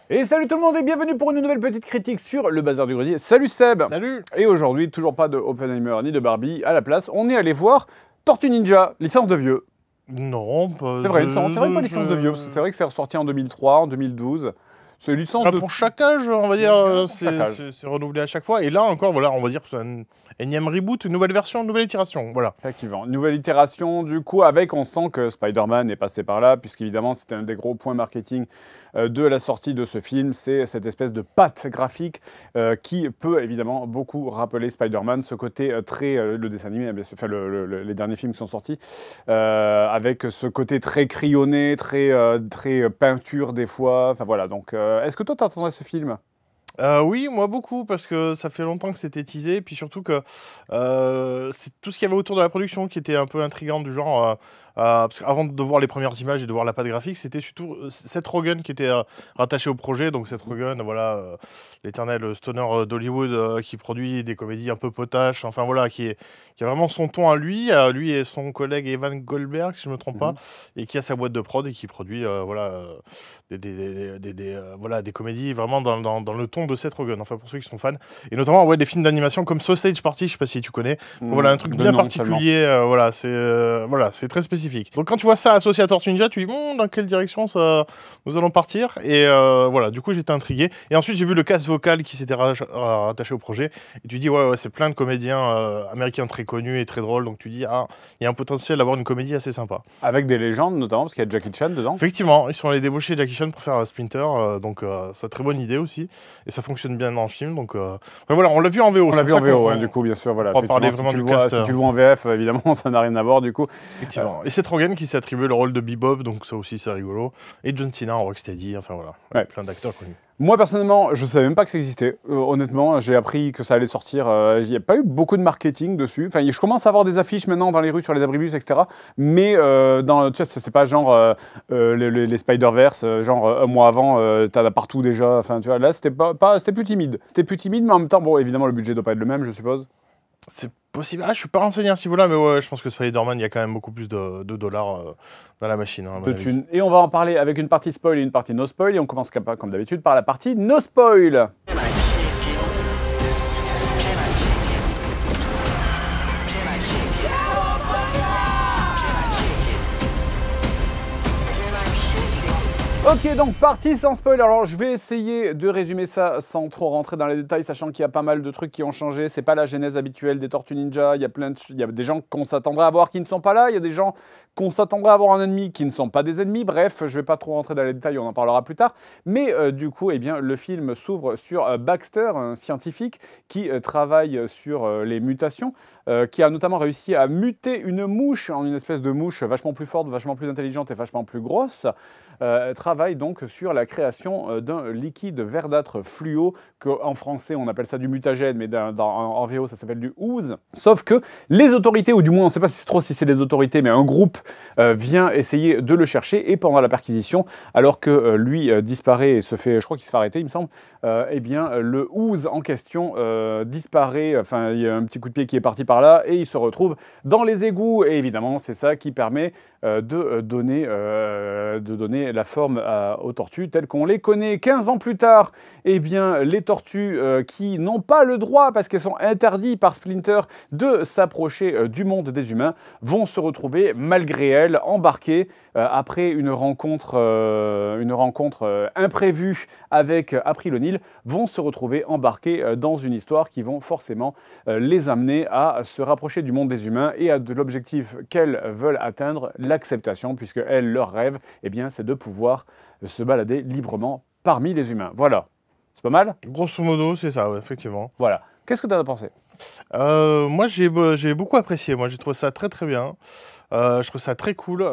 Et salut tout le monde et bienvenue pour une nouvelle petite critique sur le Bazar du Grenier. Salut Seb. Salut. Et aujourd'hui, toujours pas de Oppenheimer ni de Barbie. À la place, on est allé voir Tortue Ninja, licence de vieux. Non, pas... C'est vrai, c'est vrai pas licence de vieux, parce que c'est vrai que c'est ressorti en 2003, en 2012. C'est une licence de... Pour chaque âge, on va dire, chaque âge. c'est renouvelé à chaque fois. Et là encore, voilà, on va dire que c'est un énième reboot, une nouvelle version, une nouvelle itération, voilà. Effectivement. Nouvelle itération, du coup, avec, on sent que Spider-Man est passé par là, puisqu'évidemment, c'était un des gros points marketing de la sortie de ce film. C'est cette espèce de patte graphique qui peut évidemment beaucoup rappeler Spider-Man, ce côté très... le dessin animé, enfin, les derniers films qui sont sortis, avec ce côté très crayonné, très peinture des fois. Enfin voilà, donc est-ce que toi t'attendrais ce film ? Oui, moi beaucoup, parce que ça fait longtemps que c'était teasé, et puis surtout que c'est tout ce qu'il y avait autour de la production qui était un peu intriguant, du genre, parce qu'avant de voir les premières images et de voir la patte graphique, c'était surtout Seth Rogen qui était rattaché au projet, donc Seth Rogen, voilà, l'éternel stoner d'Hollywood qui produit des comédies un peu potaches, enfin voilà, qui a vraiment son ton à lui et son collègue Evan Goldberg, si je ne me trompe pas, et qui a sa boîte de prod et qui produit voilà, des comédies vraiment dans le ton de Seth Rogen, enfin pour ceux qui sont fans, et notamment ouais, des films d'animation comme Sausage Party, je sais pas si tu connais, voilà, un truc bien particulier, voilà, c'est très spécifique. Donc quand tu vois ça associé à Tortue Ninja, tu dis dans quelle direction ça, nous allons partir, et voilà, du coup j'étais intrigué, et ensuite j'ai vu le cast vocal qui s'était rattaché au projet, et tu dis ouais c'est plein de comédiens américains très connus et très drôles, donc tu dis il y a un potentiel d'avoir une comédie assez sympa. Avec des légendes notamment, parce qu'il y a Jackie Chan dedans. Effectivement, ils sont allés débaucher Jackie Chan pour faire Splinter, donc c'est une très bonne idée aussi, et ça fonctionne bien dans le film, donc voilà, on l'a vu en VO. On l'a vu en VO, du coup, bien sûr, voilà. On va parler vraiment du cast. Si tu le vois en VF, évidemment, ça n'a rien à voir, du coup. Effectivement. Et Seth Rogen qui s'est attribué le rôle de Bebop, donc ça aussi c'est rigolo, et John Cena en Rocksteady, enfin voilà, ouais. Plein d'acteurs connus. Moi, personnellement, je ne savais même pas que ça existait. Honnêtement, j'ai appris que ça allait sortir. Il n'y a pas eu beaucoup de marketing dessus. Enfin, je commence à avoir des affiches maintenant dans les rues, sur les abribus, etc. Mais tu vois, c'est pas genre les Spider-Verse, genre un mois avant, t'en as partout déjà. Enfin, tu vois, là, c'était plus timide. C'était plus timide, mais en même temps, bon, évidemment, le budget doit pas être le même, je suppose. C'est possible. Je suis pas renseigné à ce niveau-là, mais ouais, je pense que Spider-Man, il y a quand même beaucoup plus de dollars dans la machine. Hein, et on va en parler avec une partie spoil et une partie no spoil. Et on commence comme d'habitude par la partie no spoil. Ok, donc partie sans spoil. Alors je vais essayer de résumer ça sans trop rentrer dans les détails, sachant qu'il y a pas mal de trucs qui ont changé. C'est pas la genèse habituelle des Tortues Ninja. Il y a des gens qu'on s'attendrait à voir qui ne sont pas là. Il y a des gens qu'on s'attendrait à voir en ennemi qui ne sont pas des ennemis. Bref, je vais pas trop rentrer dans les détails, on en parlera plus tard. Mais du coup, eh bien, le film s'ouvre sur Baxter, un scientifique qui travaille sur les mutations, qui a notamment réussi à muter une mouche en une espèce de mouche vachement plus forte, vachement plus intelligente et vachement plus grosse. Travaille donc sur la création d'un liquide verdâtre fluo, qu'en français on appelle ça du mutagène, mais en VO ça s'appelle du ooze. Sauf que les autorités, ou du moins on ne sait pas si c'est les autorités, mais un groupe vient essayer de le chercher, et pendant la perquisition, alors que lui disparaît et se fait, je crois qu'il se fait arrêter il me semble, eh bien le ooze en question disparaît, enfin il y a un petit coup de pied qui est parti par là, et il se retrouve dans les égouts, et évidemment c'est ça qui permet de donner la forme aux tortues telles qu'on les connaît. 15 ans plus tard, eh bien, les tortues qui n'ont pas le droit, parce qu'elles sont interdites par Splinter, de s'approcher du monde des humains, vont se retrouver, malgré elles, embarquées après une rencontre imprévue avec April O'Neil, vont se retrouver embarquées dans une histoire qui vont forcément les amener à se rapprocher du monde des humains et à de l'objectif qu'elles veulent atteindre, l'acceptation, puisque elles, leur rêve, eh bien, c'est de pouvoir se balader librement parmi les humains. Voilà. C'est pas mal ? Grosso modo, c'est ça, ouais, effectivement. Voilà. Qu'est-ce que tu en as pensé ? Moi, j'ai beaucoup apprécié. Moi, j'ai trouvé ça très, très bien. Je trouve ça très cool.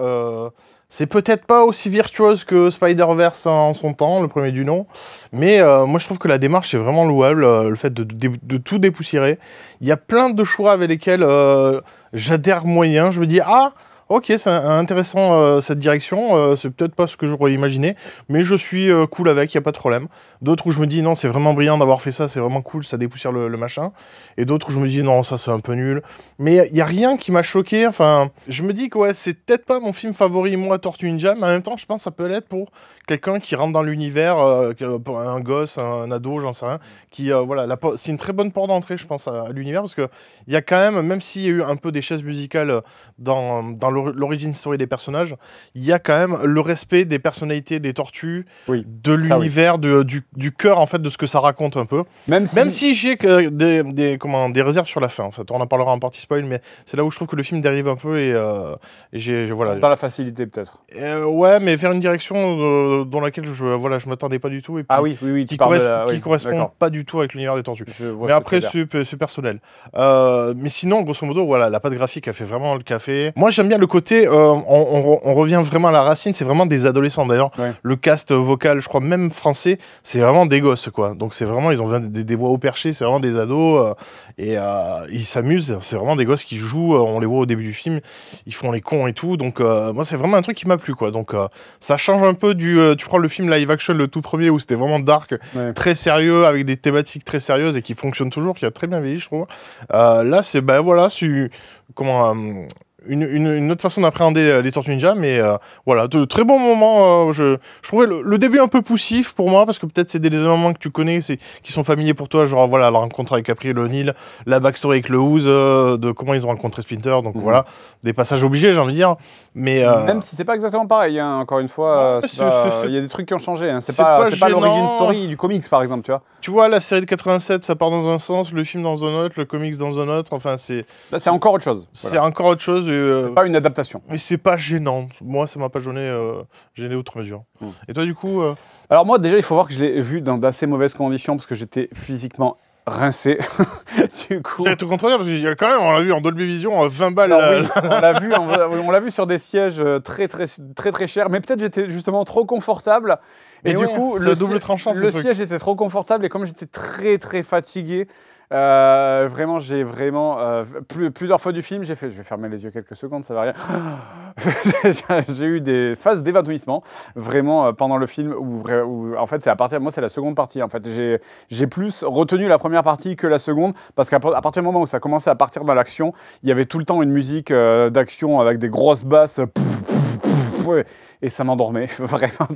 C'est peut-être pas aussi virtuose que Spider-Verse en son temps, le premier du nom. Mais moi, je trouve que la démarche est vraiment louable. Le fait de tout dépoussiérer. Il y a plein de choix avec lesquels j'adhère moyen. Je me dis, Ok, c'est intéressant cette direction. C'est peut-être pas ce que j'aurais imaginé, mais je suis cool avec, il n'y a pas de problème. D'autres où je me dis non, c'est vraiment brillant d'avoir fait ça, c'est vraiment cool, ça dépoussière le machin. Et d'autres où je me dis non, ça c'est un peu nul. Mais il n'y a rien qui m'a choqué. Enfin, je me dis que ouais, c'est peut-être pas mon film favori, moi, Tortue Ninja, mais en même temps, je pense que ça peut l'être pour quelqu'un qui rentre dans l'univers, pour un gosse, un ado, j'en sais rien, qui, voilà, c'est une très bonne porte d'entrée, je pense, à l'univers, parce qu'il y a quand même s'il y a eu un peu des chaises musicales dans l'origine story des personnages, il y a quand même le respect des personnalités des tortues, Oui, de ça, oui. l'univers, du cœur en fait de ce que ça raconte un peu. Même Même si... si j'ai que des réserves sur la fin, en fait. On en parlera en partie spoil, mais c'est là où je trouve que le film dérive un peu et voilà. Dans la facilité, peut-être. Ouais, mais vers une direction dans laquelle je m'attendais pas du tout et puis Ah oui, oui, oui, tu qui, parles de la... qui Oui, correspond d'accord. pas du tout avec l'univers des tortues. Je vois Mais ce que après, tu veux dire. c'est personnel. Mais sinon, grosso modo, voilà, la patte graphique a fait vraiment le café. Moi, j'aime bien le côté, on revient vraiment à la racine, c'est vraiment des adolescents. D'ailleurs, Ouais. le cast vocal, je crois même français, c'est vraiment des gosses, quoi. Donc, c'est vraiment, ils ont des voix au perché, c'est vraiment des ados et ils s'amusent. C'est vraiment des gosses qui jouent. On les voit au début du film, ils font les cons et tout. Donc, moi, c'est vraiment un truc qui m'a plu, quoi. Donc, ça change un peu tu prends le film live action, le tout premier, où c'était vraiment dark, Ouais. très sérieux, avec des thématiques très sérieuses et qui fonctionne toujours, qui a très bien vieilli, je trouve. Là, c'est ben voilà, c'est comment une autre façon d'appréhender les Tortues Ninja, mais voilà, de très bons moments. Je trouvais le début un peu poussif pour moi, parce que peut-être c'est des éléments que tu connais, qui sont familiers pour toi, genre voilà, la rencontre avec April O'Neil, la backstory avec le Ooze, de comment ils ont rencontré Splinter, donc voilà, des passages obligés, j'ai envie de dire. Mais Même si c'est pas exactement pareil, hein, encore une fois, ouais, il y a des trucs qui ont changé. Hein. C'est c'est pas, pas c'est pas l'origin gênant. story du comics, par exemple, tu vois. Tu vois, la série de 87, ça part dans un sens, le film dans un autre, le comics dans un autre, enfin, Là, c'est encore autre chose. c'est Voilà. encore autre chose. C'est pas une adaptation. Mais c'est pas gênant. Moi, ça m'a pas gêné outre mesure. Mm. Et toi, du coup, Alors moi, déjà, il faut voir que je l'ai vu dans d'assez mauvaises conditions parce que j'étais physiquement rincé. Du coup... j'allais te contredire parce que quand même, on l'a vu en Dolby Vision, 20 balles. Alors oui, on l'a vu sur des sièges très chers, mais peut-être j'étais justement trop confortable. Et Mais du ouais, coup, c'est à double tranchant, ce le truc. siège était trop confortable et comme j'étais très fatigué, vraiment, plusieurs fois du film, j'ai fait, je vais fermer les yeux quelques secondes, ça va rien. J'ai eu des phases d'évanouissement, vraiment pendant le film où en fait c'est à partir, moi c'est la seconde partie en fait. J'ai plus retenu la première partie que la seconde parce qu'à partir du moment où ça commençait à partir dans l'action, il y avait tout le temps une musique d'action avec des grosses basses. Et ça m'endormait, vraiment,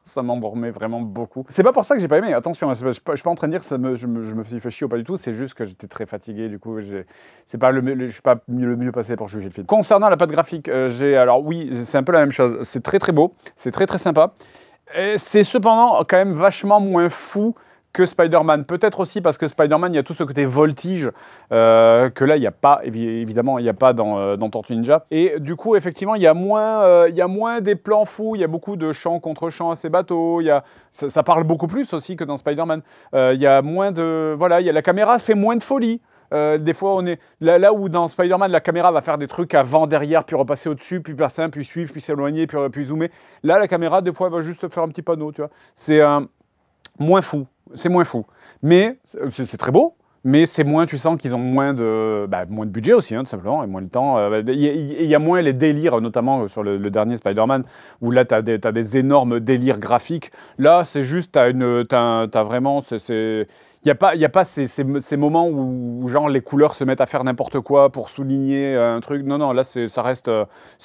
ça m'endormait vraiment beaucoup. C'est pas pour ça que j'ai pas aimé, attention, je suis pas en train de dire que je me suis fait chier ou pas du tout, c'est juste que j'étais très fatigué, du coup, je suis pas le mieux passé pour juger le film. Concernant la patte graphique, alors oui, c'est un peu la même chose, c'est très beau, c'est très sympa, et c'est cependant quand même vachement moins fou que Spider-Man. Peut-être aussi parce que Spider-Man, il y a tout ce côté voltige que là, il n'y a pas, évidemment, il n'y a pas dans Tortue Ninja. Et du coup, effectivement, il y a moins des plans fous, il y a beaucoup de chants contre chants à ces bateaux, ça parle beaucoup plus aussi que dans Spider-Man. Il y a moins de... Voilà, la caméra fait moins de folie. Des fois, on est là où dans Spider-Man, la caméra va faire des trucs avant, derrière, puis repasser au-dessus, puis passer un, puis suivre, puis s'éloigner, puis zoomer. Là, la caméra, des fois, elle va juste faire un petit panneau, tu vois. C'est moins fou. C'est moins fou. Mais c'est très beau. Mais c'est moins, tu sens qu'ils ont moins de budget aussi, hein, tout simplement, et moins de temps. Il y a moins les délires, notamment sur le dernier Spider-Man, où là, tu as des énormes délires graphiques. Là, c'est juste, t'as vraiment... Il n'y a pas ces moments où genre, les couleurs se mettent à faire n'importe quoi pour souligner un truc. Non, là, ça reste...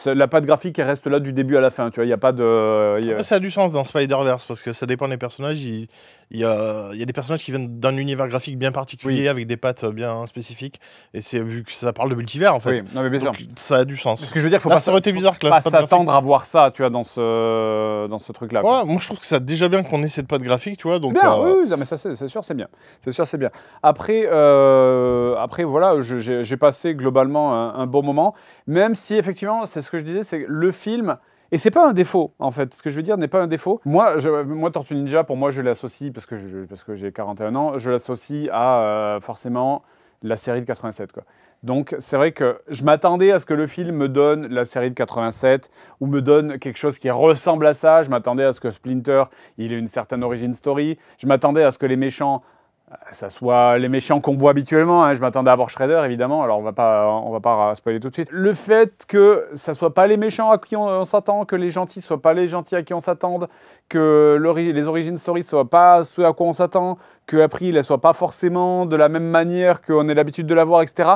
la patte graphique, elle reste là du début à la fin. Tu vois, il n'y a pas de... ça a du sens dans Spider-Verse parce que ça dépend des personnages. Il y a des personnages qui viennent d'un univers graphique bien particulier, Oui. avec des pattes bien spécifiques. Et c'est vu que ça parle de multivers, en fait. Oui, non, mais bien sûr. Donc, ça a du sens. Ce que je veux dire, faut Là, pas, ça aurait été bizarre que la pas patte s'attendre à voir ça, tu vois, dans ce truc-là. Ouais, moi je trouve que ça déjà bien qu'on ait cette patte graphique, tu vois. Donc, c'est bien, oui, mais ça, c'est sûr, c'est bien. C'est sûr, c'est bien. Après, voilà, j'ai passé globalement un bon moment, même si effectivement, c'est ce que je disais, c'est le film. Et c'est pas un défaut, en fait. Ce que je veux dire n'est pas un défaut. Moi, Tortue Ninja, pour moi, je l'associe, parce que j'ai 41 ans, je l'associe à forcément la série de 87, quoi. Donc, c'est vrai que je m'attendais à ce que le film me donne la série de 87 ou me donne quelque chose qui ressemble à ça. Je m'attendais à ce que Splinter, il ait une certaine origin story. Je m'attendais à ce que les méchants ça soit les méchants qu'on voit habituellement. Hein. Je m'attendais à voir Shredder, évidemment. Alors, on va pas spoiler tout de suite. Le fait que ça soit pas les méchants à qui on s'attend, que les gentils soient pas les gentils à qui on s'attend, que les origin stories soient pas ceux à quoi on s'attend, que April ne soit pas forcément de la même manière qu'on a l'habitude de la voir, etc.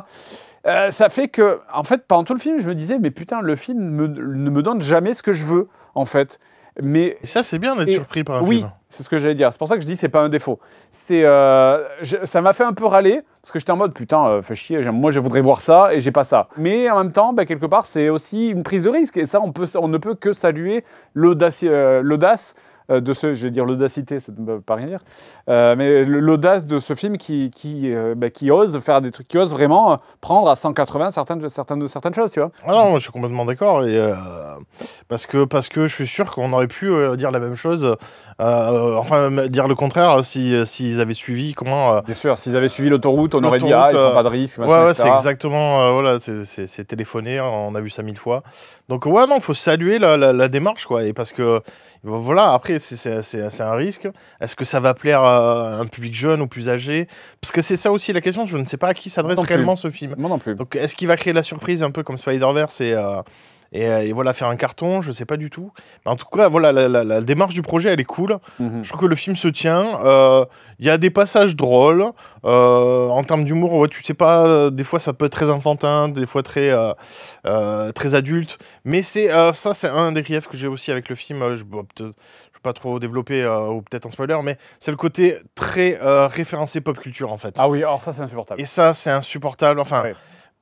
Ça fait que, en fait, pendant tout le film, je me disais, mais putain, le film ne me donne jamais ce que je veux, en fait. Mais, et ça, c'est bien d'être surpris par un film. Oui, c'est ce que j'allais dire. C'est pour ça que je dis c'est pas un défaut. Ça m'a fait un peu râler, parce que j'étais en mode, putain, fais chier, moi je voudrais voir ça, et j'ai pas ça. Mais en même temps, quelque part, c'est aussi une prise de risque. Et ça, on ne peut que saluer l'audace de ce, je vais dire l'audacité, ça ne veut pas rien dire, mais l'audace de ce film qui ose faire des trucs, qui ose vraiment prendre à 180 certaines choses, tu vois. Ah non, moi, je suis complètement d'accord, parce que je suis sûr qu'on aurait pu dire la même chose, enfin dire le contraire s'ils avaient suivi comment. Bien sûr, s'ils avaient suivi l'autoroute, on aurait dit ils prennent pas de risque, machin, ouais, etc. c'est exactement, voilà, c'est téléphoné, on a vu ça 1000 fois. Donc ouais, non, faut saluer la démarche, quoi, et parce que voilà, après c'est un risque. Est-ce que ça va plaire à un public jeune ou plus âgé? Parce que c'est ça aussi la question, je ne sais pas à qui s'adresse réellement ce film. Moi non plus. Donc est-ce qu'il va créer la surprise un peu comme Spider-Verse et voilà, faire un carton, je sais pas du tout. Mais en tout cas, voilà, la démarche du projet, elle est cool. Je trouve que le film se tient. Il y a des passages drôles. En termes d'humour, ouais, tu sais pas, des fois ça peut être très enfantin, des fois très adulte. Mais ça, c'est un des griefs que j'ai aussi avec le film. Je vais pas trop développer, ou peut-être un spoiler, mais c'est le côté très référencé pop culture, en fait. Ah oui, alors ça, c'est insupportable. Et ça, c'est insupportable. Enfin... Ouais.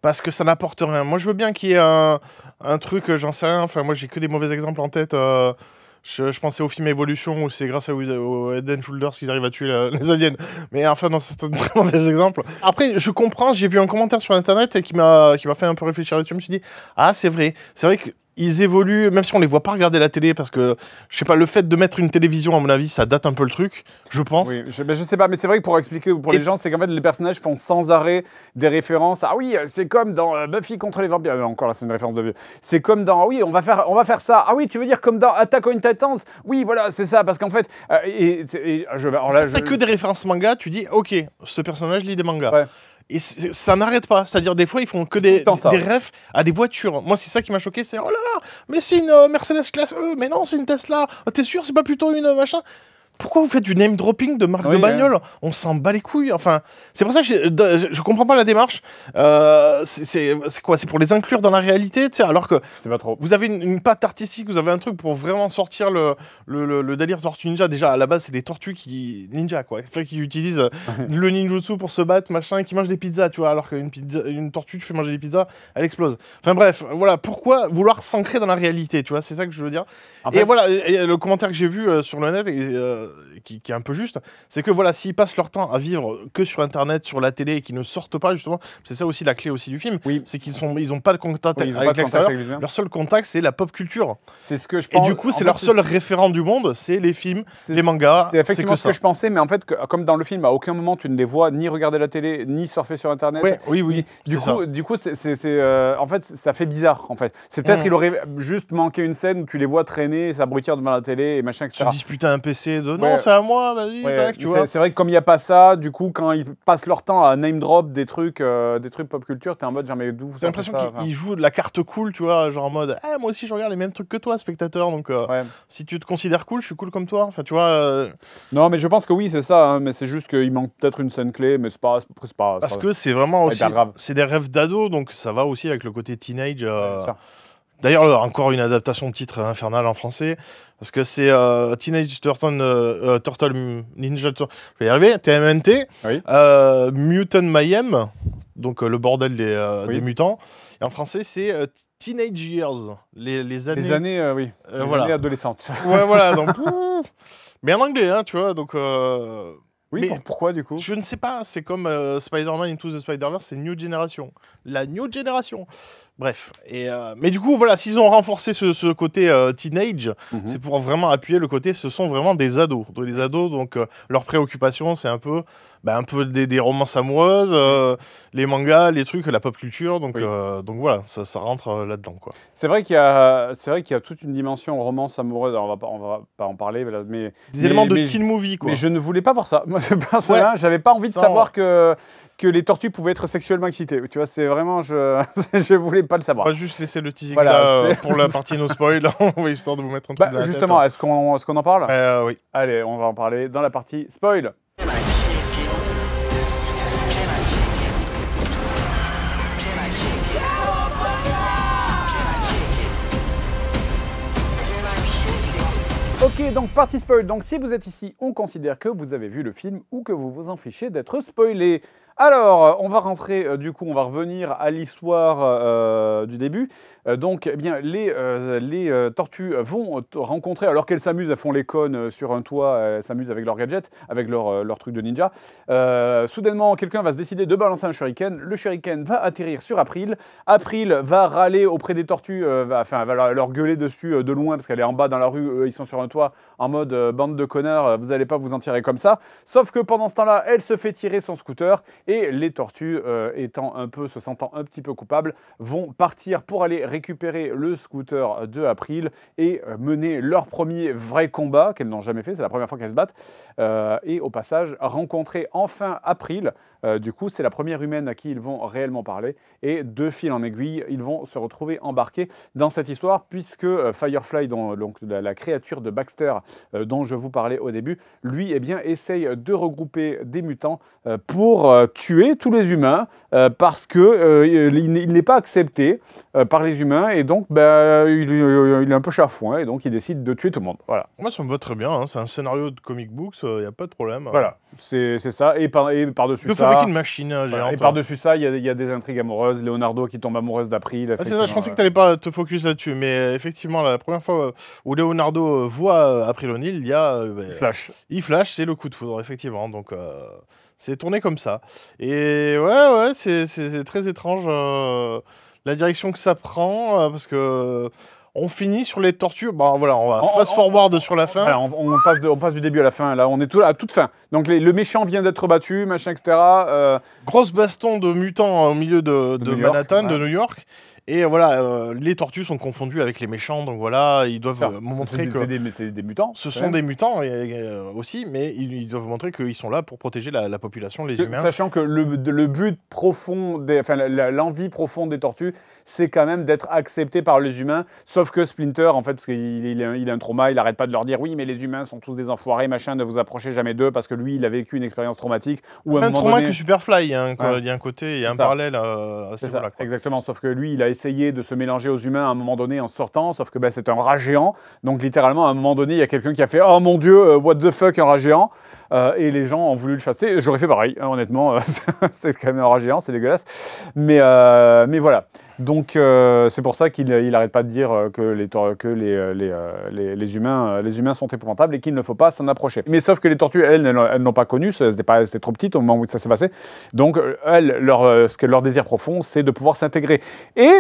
Parce que ça n'apporte rien. Moi, je veux bien qu'il y ait un truc, j'en sais rien. Enfin, moi, j'ai que des mauvais exemples en tête. Je pensais au film Evolution où c'est grâce au Head and Shoulders qu'ils arrivent à tuer les aliens. Mais enfin, non, c'est un très mauvais exemple. Après, je comprends, j'ai vu un commentaire sur Internet et qui m'a fait un peu réfléchir là-dessus. Je me suis dit, ah, c'est vrai que ils évoluent, même si on les voit pas regarder la télé, parce que, je sais pas, le fait de mettre une télévision, à mon avis, ça date un peu le truc, je pense. Oui, je sais pas, mais c'est vrai que pour expliquer pour les gens, c'est qu'en fait, les personnages font sans arrêt des références. Ah oui, c'est comme dans Buffy contre les vampires. Encore là, c'est une référence de vieux. C'est comme dans, oui, on va faire ça. Ah oui, tu veux dire comme dans Attack on Titan? Oui, voilà, c'est ça, parce qu'en fait, c'est que des références manga, tu dis, ok, ce personnage lit des mangas. Ouais. Et ça n'arrête pas. C'est-à-dire, des fois, ils font que des refs à des voitures. Moi, c'est ça qui m'a choqué. C'est, oh là là, mais c'est une Mercedes classe E. Mais non, c'est une Tesla. Oh, t'es sûr, c'est pas plutôt une machin? Pourquoi vous faites du name dropping de marque de bagnole? On s'en bat les couilles. Enfin, c'est pour ça que je comprends pas la démarche. C'est quoi? C'est pour les inclure dans la réalité, tu sais, alors que pas trop. Vous avez une patte artistique, vous avez un truc pour vraiment sortir le délire Tortue Ninja. Déjà, à la base, c'est des tortues ninja, quoi. Qui utilisent le ninjutsu pour se battre, machin, et qui mangent des pizzas, tu vois. Alors qu'une tortue, tu fais manger des pizzas, elle explose. Enfin bref, voilà. Pourquoi vouloir s'ancrer dans la réalité, tu vois? C'est ça que je veux dire. En fait, et voilà, et le commentaire que j'ai vu sur le net, qui est un peu juste, c'est que voilà, s'ils passent leur temps à vivre que sur Internet, sur la télé, et qu'ils ne sortent pas, justement, c'est ça aussi la clé aussi du film, c'est qu'ils ont pas de contact avec l'extérieur. Leur seul contact, c'est la pop culture. C'est ce que je pense. Et du coup, c'est leur seul référent du monde, c'est les films, les mangas. C'est effectivement ce que je pensais, mais en fait, comme dans le film, à aucun moment tu ne les vois ni regarder la télé, ni surfer sur Internet. Ouais, oui. Du coup, en fait, ça fait bizarre. En fait, c'est peut-être il aurait juste manqué une scène où tu les vois traîner, s'abrutir devant la télé et machin, etc. Se disputer un PC de non, c'est à moi, vas-y, tac, tu vois. C'est vrai que comme il n'y a pas ça, du coup, quand ils passent leur temps à name drop des trucs pop culture, t'es en mode jamais d'où. J'ai l'impression qu'ils jouent de la carte cool, tu vois, genre en mode, moi aussi je regarde les mêmes trucs que toi, spectateur, donc si tu te considères cool, je suis cool comme toi. Enfin, tu vois. Non, mais je pense que oui, c'est ça, hein, mais c'est juste qu'il manque peut-être une scène clé, mais c'est pas. Parce que c'est vraiment aussi. C'est des rêves d'ado, donc ça va aussi avec le côté teenage. D'ailleurs, encore une adaptation de titre infernale en français, parce que c'est Teenage Turtle Ninja Turtle, je vais y arriver, TMNT, Mutant Mayhem, donc le bordel des mutants. Et en français, c'est Teenage Years, les années... Les années, oui. Les années adolescentes. Ouais, voilà, donc... Mais en anglais, hein, tu vois, donc... Oui, pourquoi du coup? Je ne sais pas, c'est comme Spider-Man Into the Spider-Verse, c'est New Generation. La New Generation. Bref, mais du coup, voilà, s'ils ont renforcé ce côté teenage, c'est pour vraiment appuyer le côté, ce sont vraiment des ados. Donc, les ados, donc leur préoccupation, c'est un peu des romances amoureuses, les mangas, les trucs, la pop culture. Donc voilà, ça rentre là-dedans, quoi. C'est vrai qu'il y a toute une dimension romance amoureuse. Alors, on va pas en parler, mais des éléments de teen movie, quoi. Mais je ne voulais pas voir ça. Moi, j'avais pas envie de savoir que les tortues pouvaient être sexuellement excitées. Tu vois, c'est vraiment, je voulais pas le savoir. On va juste laisser le teasing là pour la partie no spoil, histoire de vous mettre un truc dans la justement, tête. est-ce qu'on en parle? Oui. Allez, on va en parler dans la partie spoil. Ok, donc partie spoil. Donc si vous êtes ici, on considère que vous avez vu le film ou que vous vous en fichez d'être spoilé. Alors, on va rentrer, du coup, on va revenir à l'histoire du début. Donc, eh bien, les tortues vont rencontrer, alors qu'elles s'amusent, elles font les connes sur un toit, elles s'amusent avec leurs gadgets, avec leur truc de ninja. Soudainement, quelqu'un va se décider de balancer un shuriken. Le shuriken va atterrir sur April. April va râler auprès des tortues, va leur gueuler dessus de loin, parce qu'elle est en bas dans la rue, eux, ils sont sur un toit, en mode bande de connards, vous n'allez pas vous en tirer comme ça. Sauf que pendant ce temps-là, elle se fait tirer son scooter. Et les tortues, se sentant un petit peu coupables, vont partir pour aller récupérer le scooter de April et mener leur premier vrai combat qu'elles n'ont jamais fait. C'est la première fois qu'elles se battent. Et au passage, rencontrer enfin April. Du coup, c'est la première humaine à qui ils vont réellement parler. Et de fil en aiguille, ils vont se retrouver embarqués dans cette histoire, puisque Firefly, donc la créature de Baxter dont je vous parlais au début, lui, eh bien, essaye de regrouper des mutants pour tuer tous les humains parce qu'il n'est pas accepté par les humains et donc il est un peu chafouin et donc il décide de tuer tout le monde. Voilà. Moi, ça me va très bien, hein. C'est un scénario de comic books, il n'y a pas de problème. Voilà, c'est ça. Et par-dessus ça... Il faut fabriquer une machine géante. Et par-dessus ça, il y a des intrigues amoureuses. Leonardo qui tombe amoureuse d'April. C'est ça, je pensais que tu n'allais pas te focus là-dessus, mais effectivement, la première fois où Leonardo voit April O'Neil, il y a... Il flash, c'est le coup de foudre, effectivement, donc... C'est tourné comme ça. Et ouais, c'est très étrange la direction que ça prend, parce que on finit sur les tortues. Bon, voilà, on va fast-forward sur la fin. Alors, on passe du début à la fin. Là, on est à toute fin. Donc, le méchant vient d'être battu, machin, etc. Grosse baston de mutants au milieu de Manhattan, de New York. Et voilà, les tortues sont confondues avec les méchants, donc voilà, ils doivent montrer que... C'est des mutants. Ce sont des mutants aussi, mais ils doivent montrer qu'ils sont là pour protéger la population, les humains. Sachant que le but profond, l'envie profonde des tortues, c'est quand même d'être accepté par les humains, sauf que Splinter, en fait, parce qu'il a un trauma, il n'arrête pas de leur dire « Oui, mais les humains sont tous des enfoirés, machin, ne vous approchez jamais d'eux, parce que lui, il a vécu une expérience traumatique. » Un trauma que Superfly, il y a un côté, il y a un parallèle c'est ça, exactement, sauf que lui, il a essayé de se mélanger aux humains à un moment donné en sortant, sauf que c'est un rat géant, donc littéralement, à un moment donné, il y a quelqu'un qui a fait « Oh mon Dieu, what the fuck, un rat géant ?» Et les gens ont voulu le chasser. J'aurais fait pareil, hein, honnêtement, c'est quand même un rat géant, c'est dégueulasse. Mais voilà. Donc c'est pour ça qu'il n'arrête pas de dire que les humains sont épouvantables et qu'il ne faut pas s'en approcher. Mais sauf que les tortues, elles n'ont pas connu, c'était trop petites au moment où ça s'est passé. Donc leur désir profond, c'est de pouvoir s'intégrer. Et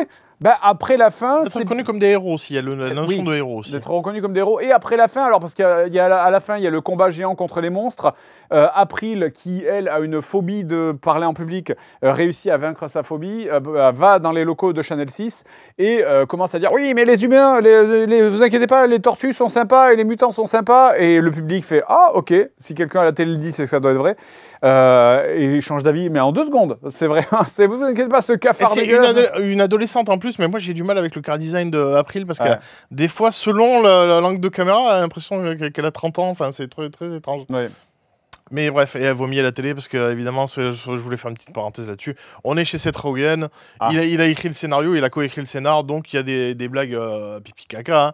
après la fin... D'être reconnu comme des héros aussi, il y a la notion de héros aussi. D'être reconnu comme des héros. Et après la fin, alors parce qu'à la fin, il y a le combat géant contre les monstres. April, qui, elle, a une phobie de parler en public, réussit à vaincre sa phobie, va dans les locaux de Channel 6 et commence à dire « Oui, mais les humains, vous inquiétez pas, les tortues sont sympas et les mutants sont sympas. » Et le public fait « Ah, ok, si quelqu'un à la télé le dit, c'est que ça doit être vrai. » Et il change d'avis, mais en 2 secondes. C'est vrai, vous inquiétez pas, ce cafard dégueulasse. C'est une adolescente en plus, mais moi j'ai du mal avec le car design d'April parce que des fois, selon l'angle de caméra, elle a l'impression qu'elle a 30 ans. Enfin, c'est très, très étrange. Ouais. Mais bref, et elle vomit à la télé parce que, évidemment, je voulais faire une petite parenthèse là-dessus. On est chez Seth Rogen, il a écrit le scénario, il a coécrit le scénar, donc il y a des blagues pipi caca. Hein.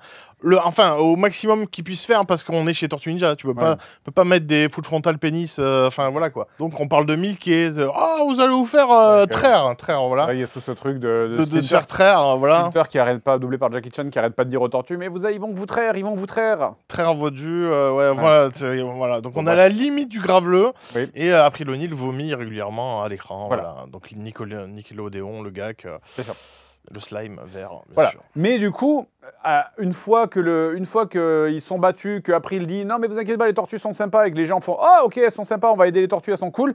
Au maximum qu'il puisse faire, parce qu'on est chez Tortue Ninja, tu peux pas mettre des full frontal pénis, enfin voilà quoi. Donc on parle de Milky, vous allez vous faire traire, voilà. Il y a tout ce truc de se faire traire, voilà. Splinter qui arrête pas, doublé par Jackie Chan, qui arrête pas de dire aux tortues, mais ils vont vous traire, Traire votre jus, voilà. Donc on a la limite du graveleux, et April O'Neil vomit régulièrement à l'écran, voilà. Donc Nickelodeon, le GAC. C'est ça. Le slime vert, bien Voilà. sûr. Mais du coup, une fois qu'ils sont battus, qu'April dit non mais vous inquiétez pas, les tortues sont sympas et que les gens font ah ok elles sont sympas, on va aider les tortues, elles sont cool.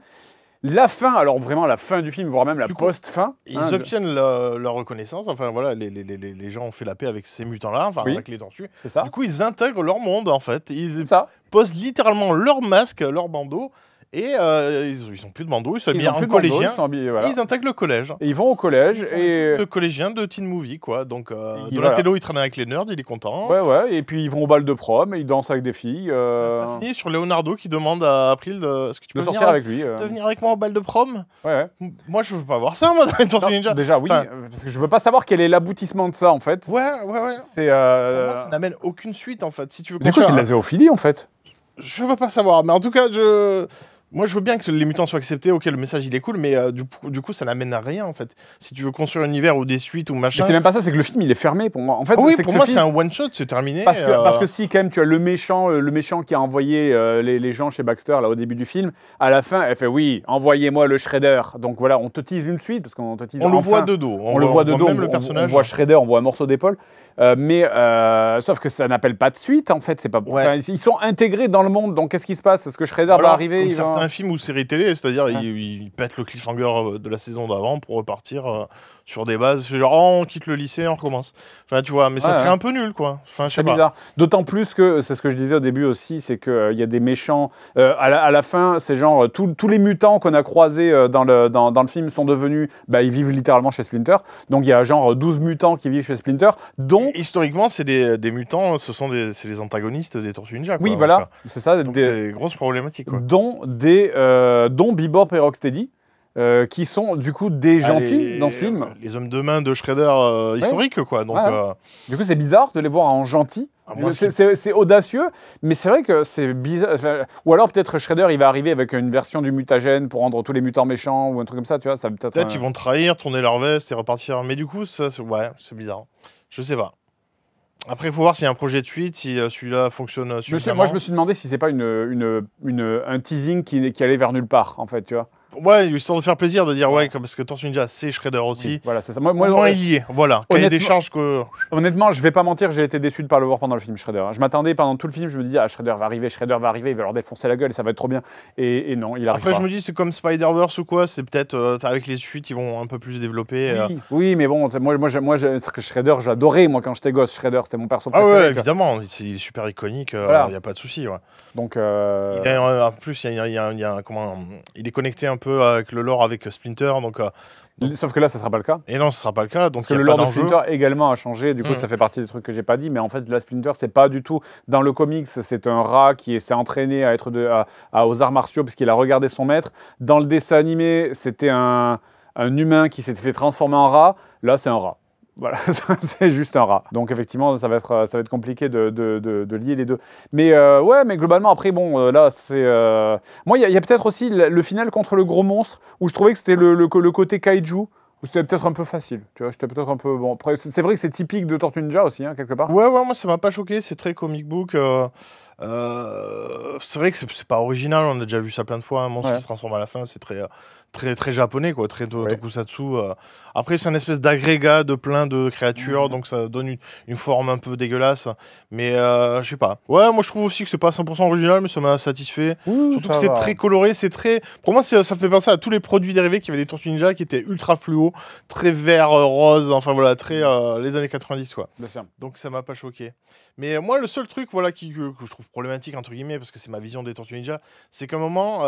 La fin, alors vraiment la fin du film, voire même la post-fin. Ils obtiennent leur reconnaissance, enfin voilà, les gens ont fait la paix avec ces mutants-là, enfin avec les tortues. C'est ça. Du coup, ils intègrent leur monde en fait. Ils posent littéralement leur masque, leur bandeau. Et ils n'ont plus de bandeau, ils sont habillés en collégien. Ils intègrent le collège. Et ils vont au collège. Le collégien de Teen Movie, quoi. Donc Donatello, il traîne avec les nerds, il est content. Ouais. Et puis ils vont au bal de prom, et ils dansent avec des filles. Ça finit sur Leonardo qui demande à April est-ce que tu peux sortir avec lui. De venir avec moi au bal de prom. Ouais. Moi, je veux pas voir ça, moi, dans les Tortues Ninja. Déjà, oui, parce que je veux pas savoir quel est l'aboutissement de ça, en fait. Ouais. Pour moi, ça n'amène aucune suite, en fait. Si tu veux. Du coup, c'est de la zoophilie, en fait. Je veux pas savoir, mais en tout cas, moi, je veux bien que les mutants soient acceptés, ok, le message il est cool, mais du coup, ça n'amène à rien en fait. Si tu veux construire un univers ou des suites ou machin. Mais c'est même pas ça, c'est que le film il est fermé pour moi. En fait, oui, pour moi, c'est un one shot, c'est terminé. Parce que si, quand même, tu as le méchant qui a envoyé les gens chez Baxter là au début du film, à la fin, elle fait oui, envoyez-moi le Shredder. Donc voilà, on te tease une suite parce qu'on te tease. On le voit de dos. On le voit de dos. Même le personnage. On voit Shredder, on voit un morceau d'épaule. Mais sauf que ça n'appelle pas de suite en fait. C'est pas. Ils sont intégrés dans le monde. Donc qu'est-ce qui se passe? Est-ce que Shredder va arriver? Comme certains films ou séries télé, c'est-à-dire ils pètent le cliffhanger de la saison d'avant pour repartir sur des bases. C'est genre on quitte le lycée, on recommence. Enfin tu vois, mais ça serait un peu nul quoi. Enfin je sais pas. Bizarre. D'autant plus que c'est ce que je disais au début aussi, c'est qu'il y a des méchants. À la fin, c'est genre tous les mutants qu'on a croisés dans le film sont devenus. Ils vivent littéralement chez Splinter. Donc il y a genre 12 mutants qui vivent chez Splinter, dont. Historiquement, c'est des mutants, c'est les antagonistes des Tortues Ninja. Quoi. Oui, voilà, c'est ça. C'est une grosse problématique. Quoi. Dont Bebop et Rocksteady. Qui sont du coup des gentils dans ce film. Les hommes de main de Shredder historiques, quoi. Donc, du coup, c'est bizarre de les voir en gentils. C'est audacieux, mais c'est vrai que c'est bizarre. Ou alors peut-être Shredder, il va arriver avec une version du mutagène pour rendre tous les mutants méchants ou un truc comme ça, tu vois. Peut-être ils vont trahir, tourner leur veste et repartir. Mais du coup, ça, c'est bizarre. Je sais pas. Après, il faut voir s'il y a un projet de suite, si celui-là fonctionne suffisamment. Moi, je me suis demandé si c'est pas un teasing qui allait vers nulle part, en fait, tu vois. Ouais, histoire de faire plaisir, de dire parce que Tortue Ninja, c'est Shredder aussi. Oui, voilà, c'est ça. Moi, il y est, voilà. Cahier des charges que... Honnêtement, je vais pas mentir, j'ai été déçu de pas le voir pendant le film Shredder. Je m'attendais pendant tout le film, je me dis Shredder va arriver, il va leur défoncer la gueule et ça va être trop bien. Et non, il arrive pas. Après, je me dis, c'est comme Spider-Verse ou quoi, c'est peut-être avec les suites, ils vont un peu plus développer. Oui, mais bon, moi Shredder, j'adorais, moi, quand j'étais gosse, Shredder, c'était mon perso préféré. Ah ouais, évidemment, c'est super iconique, il n'y a pas de souci. Ouais. Donc, en plus, il est connecté un peu avec le lore avec Splinter, donc sauf que là, ça sera pas le cas. Et non, ce sera pas le cas. Donc parce que le lore de Splinter également a changé. Du coup, ça fait partie des trucs que j'ai pas dit. Mais en fait, la Splinter, c'est pas du tout. Dans le comics, c'est un rat qui s'est entraîné à être aux arts martiaux parce qu'il a regardé son maître. Dans le dessin animé, c'était un humain qui s'était fait transformer en rat. Là, c'est un rat. Voilà, c'est juste un rat. Donc effectivement, ça va être compliqué de lier les deux. Mais mais globalement, après, bon, là, c'est... Moi, il y a peut-être aussi le final contre le gros monstre, où je trouvais que c'était le côté kaiju, où c'était peut-être un peu facile. Tu vois, c'était peut-être un peu... Bon, après, c'est vrai que c'est typique de Tortue Ninja aussi, hein, quelque part. Ouais, moi, ça m'a pas choqué, c'est très comic book. C'est vrai que c'est pas original, on a déjà vu ça plein de fois, un monstre qui se transforme à la fin, c'est très japonais, quoi, très tokusatsu. Après, c'est un espèce d'agrégat de plein de créatures, donc ça donne une forme un peu dégueulasse. Mais je sais pas. Ouais, moi je trouve aussi que c'est pas 100% original, mais ça m'a satisfait. Surtout que c'est très coloré, c'est très... Pour moi, ça fait penser à tous les produits dérivés qui avaient des Tortues Ninja, qui étaient ultra fluo, très vert, rose, enfin voilà, très les années 90, quoi. Donc ça m'a pas choqué. Mais moi, le seul truc voilà, que je trouve problématique, entre guillemets, parce que c'est ma vision des Tortues Ninja, c'est qu'à un moment,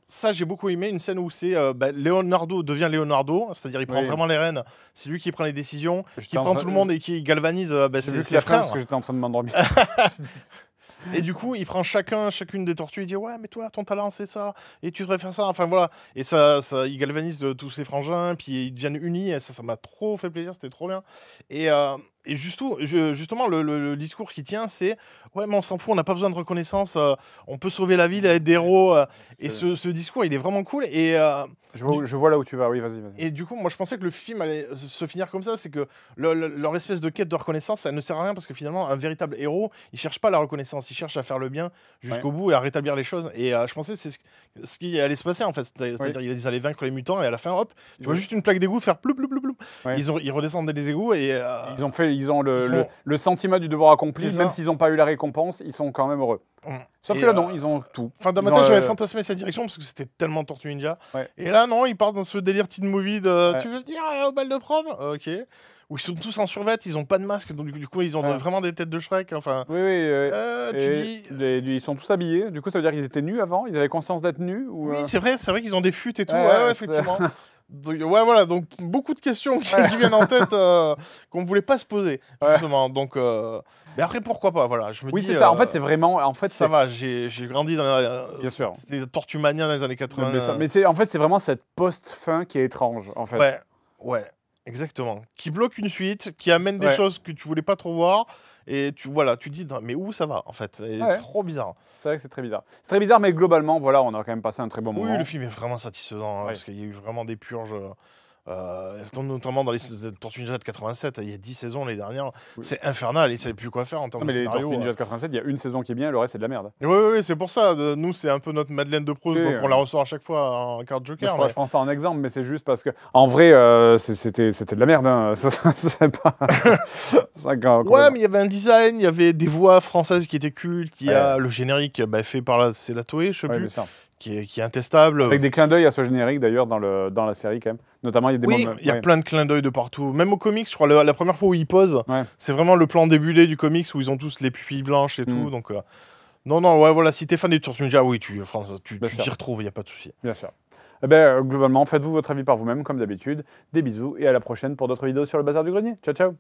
ça j'ai beaucoup aimé, une scène où c'est Leonardo devient Leonardo, c'est-à-dire il prend vraiment les rênes, c'est lui qui prend les décisions, qui prend tout le monde et qui galvanise ses frères. Parce que j'étais en train de m'endormir. Et du coup, il prend chacune des tortues, il dit ouais, mais toi, ton talent, c'est ça, et tu devrais faire ça. Enfin voilà, et ça il galvanise de tous ses frangins, puis ils deviennent unis, et ça m'a trop fait plaisir, c'était trop bien. Et Et justement, le discours qui tient, c'est ouais, mais on s'en fout, on n'a pas besoin de reconnaissance, on peut sauver la ville et être des héros. Et ce discours, il est vraiment cool. Et, je vois là où tu vas, oui, vas-y. et du coup, moi, je pensais que le film allait se finir comme ça. C'est que leur espèce de quête de reconnaissance, ça ne sert à rien parce que finalement, un véritable héros, il cherche pas la reconnaissance, il cherche à faire le bien jusqu'au bout et à rétablir les choses. Et je pensais que c'est ce qui allait se passer en fait. C'est-à-dire qu'ils allaient vaincre les mutants et à la fin, hop, tu vois juste une plaque d'égout faire ploup, ploup, ploup, ploup. Ils redescendaient des égouts et. Ils ont le sentiment du devoir accompli, même s'ils n'ont pas eu la récompense, ils sont quand même heureux. Sauf que là, non, ils ont tout. Enfin, dans ma tête, j'avais fantasmé cette direction parce que c'était tellement Tortue Ninja. Et là, non, ils partent dans ce délire teen movie de tu veux venir au bal de prom? Ok. Où ils sont tous en survêt, ils ont pas de masque, donc du coup, ils ont vraiment des têtes de Shrek. Enfin, tu dis. Ils sont tous habillés, du coup, ça veut dire qu'ils étaient nus avant? Ils avaient conscience d'être nus ou, Oui, c'est vrai qu'ils ont des futes et tout. Ouais, effectivement. Donc, voilà, donc beaucoup de questions qui viennent en tête qu'on ne voulait pas se poser, justement. Donc, mais après, pourquoi pas, voilà. Je me dis, c'est ça, en fait, c'est vraiment... ça va, j'ai grandi dans Bien sûr. C'était Tortue Mania dans les années 80. Mais en fait, c'est vraiment cette post-fin qui est étrange, en fait. Ouais, exactement. Qui bloque une suite, qui amène des choses que tu voulais pas trop voir, et tu dis, mais où ça va, en fait? C'est trop bizarre. C'est vrai que c'est très bizarre. C'est très bizarre, mais globalement, voilà, on a quand même passé un très bon moment. Oui, le film est vraiment satisfaisant, parce qu'il y a eu vraiment des purges... notamment dans les Tortues Ninja de 87, il y a 10 saisons les dernières, c'est infernal, ils ne savaient plus quoi faire en termes de scénario. Mais les Tortues Ninja de 87, il y a une saison qui est bien, le reste c'est de la merde. Oui, c'est pour ça. Nous, c'est un peu notre Madeleine de Proust, donc on la ressort à chaque fois en carte Joker. Je prends ça en exemple, mais c'est juste parce que, en vrai, c'était de la merde. Hein. C'est pas. Ouais, mais il y avait un design, il y avait des voix françaises qui étaient cultes, il y a le générique fait par c'est la Toei, je sais plus. Qui est intestable. Avec des clins d'œil à ce générique d'ailleurs dans la série quand même. Notamment il y a des moments... il y a plein de clins d'œil de partout. Même au comics, je crois, la première fois où ils posent, c'est vraiment le plan débulé du comics où ils ont tous les pupilles blanches et tout. Donc, non, ouais, voilà, si t'es fan des Tortues Ninja, oui, tu t'y retrouves, il n'y a pas de souci. Bien sûr. Eh ben, globalement, faites-vous votre avis par vous-même comme d'habitude. Des bisous et à la prochaine pour d'autres vidéos sur le Bazar du Grenier. Ciao, ciao.